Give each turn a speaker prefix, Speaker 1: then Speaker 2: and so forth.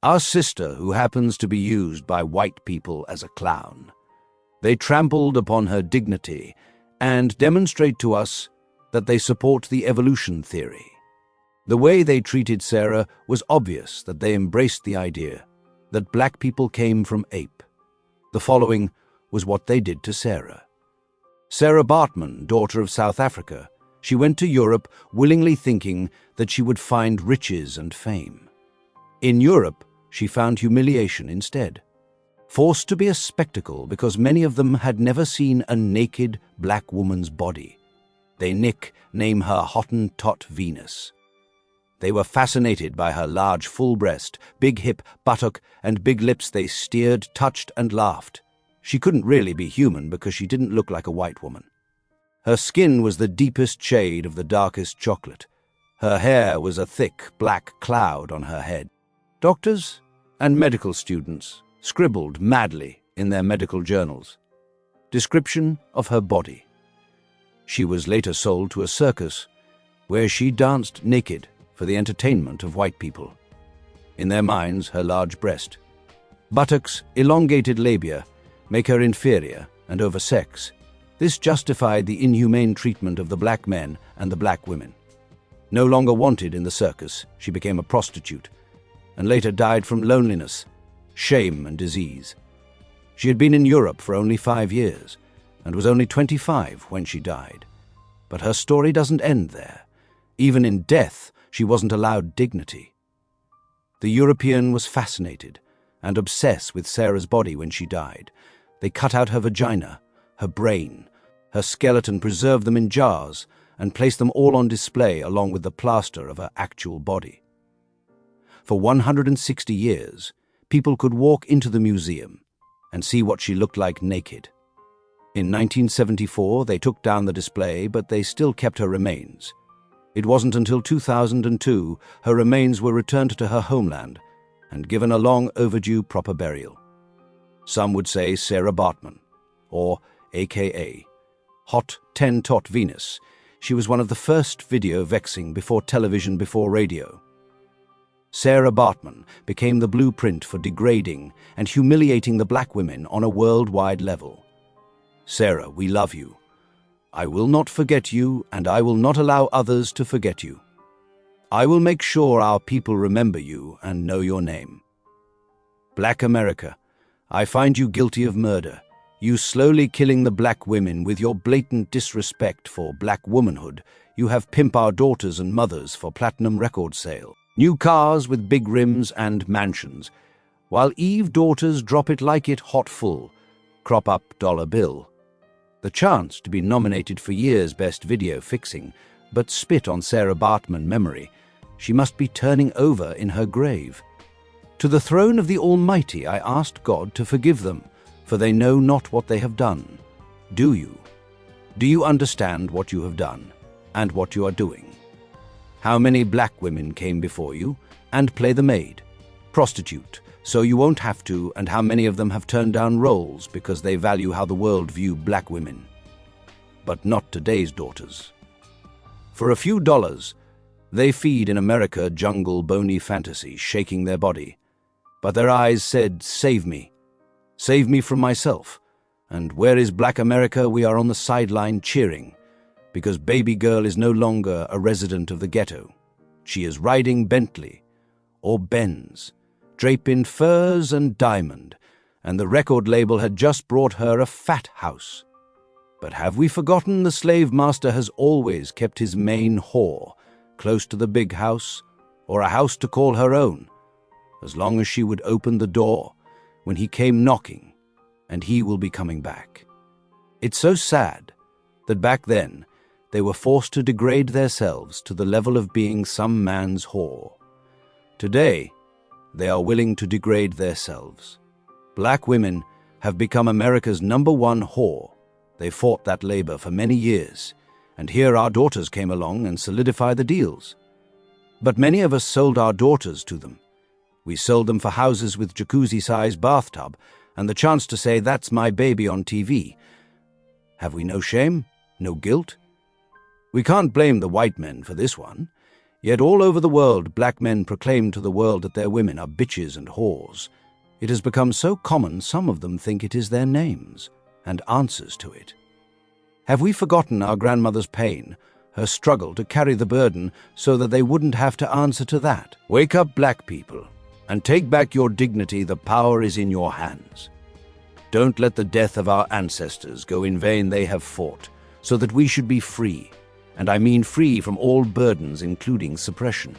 Speaker 1: Our sister who happens to be used by white people as a clown. They trampled upon her dignity and demonstrate to us that they support the evolution theory. The way they treated Sarah was obvious that they embraced the idea that black people came from ape. The following was what they did to Sarah. Sarah Baartman, daughter of South Africa, she went to Europe willingly thinking that she would find riches and fame. In Europe, she found humiliation instead. Forced to be a spectacle because many of them had never seen a naked black woman's body. They nickname her Hottentot Venus. They were fascinated by her large full breast, big hip, buttock, and big lips. They steered, touched, and laughed. She couldn't really be human because she didn't look like a white woman. Her skin was the deepest shade of the darkest chocolate. Her hair was a thick black cloud on her head. Doctors and medical students scribbled madly in their medical journals. Description of her body. She was later sold to a circus where she danced naked for the entertainment of white people. In their minds, her large breast, buttocks, elongated labia make her inferior and oversex. This justified the inhumane treatment of the black men and the black women. No longer wanted in the circus, she became a prostitute and later died from loneliness, shame, and disease. She had been in Europe for only 5 years and was only 25 when she died. But her story doesn't end there. Even in death, she wasn't allowed dignity. The European was fascinated and obsessed with Sarah's body when she died. They cut out her vagina, her brain, her skeleton, preserved them in jars, and placed them all on display along with the plaster of her actual body. For 160 years, people could walk into the museum and see what she looked like naked. In 1974, they took down the display, but they still kept her remains. It wasn't until 2002 her remains were returned to her homeland and given a long overdue proper burial. Some would say Sarah Baartman, or AKA Hottentot Venus. She was one of the first video vexing before television, before radio. Sarah Baartman became the blueprint for degrading and humiliating the black women on a worldwide level. Sarah, we love you. I will not forget you, and I will not allow others to forget you. I will make sure our people remember you and know your name. Black America, I find you guilty of murder. You slowly killing the black women with your blatant disrespect for black womanhood. You have pimp our daughters and mothers for platinum record sale. New cars with big rims and mansions, while Eve daughters drop it like it hot full, crop up dollar bill. The chance to be nominated for year's best video fixing, but spit on Sarah Baartman memory. She must be turning over in her grave. To the throne of the Almighty I asked God to forgive them, for they know not what they have done. Do you? Do you understand what you have done and what you are doing? How many black women came before you and play the maid, prostitute, so you won't have to, and how many of them have turned down roles because they value how the world view black women? But not today's daughters. For a few dollars, they feed in America jungle bony fantasy, shaking their body. But their eyes said, save me from myself. And where is black America? We are on the sideline cheering, because baby girl is no longer a resident of the ghetto. She is riding Bentley or Benz, draped in furs and diamond, and the record label had just brought her a fat house. But have we forgotten the slave master has always kept his main whore close to the big house, or a house to call her own, as long as she would open the door when he came knocking, and he will be coming back. It's so sad that back then they were forced to degrade themselves to the level of being some man's whore. Today, they are willing to degrade themselves. Black women have become America's #1 whore. They fought that labor for many years, and here our daughters came along and solidified the deals. But many of us sold our daughters to them. We sold them for houses with jacuzzi-sized bathtub and the chance to say, that's my baby on TV. Have we no shame? No guilt? We can't blame the white men for this one. Yet all over the world, black men proclaim to the world that their women are bitches and whores. It has become so common some of them think it is their names and answers to it. Have we forgotten our grandmother's pain, her struggle to carry the burden so that they wouldn't have to answer to that? Wake up, black people, and take back your dignity. The power is in your hands. Don't let the death of our ancestors go in vain. They have fought so that we should be free, and I mean free from all burdens, including suppression.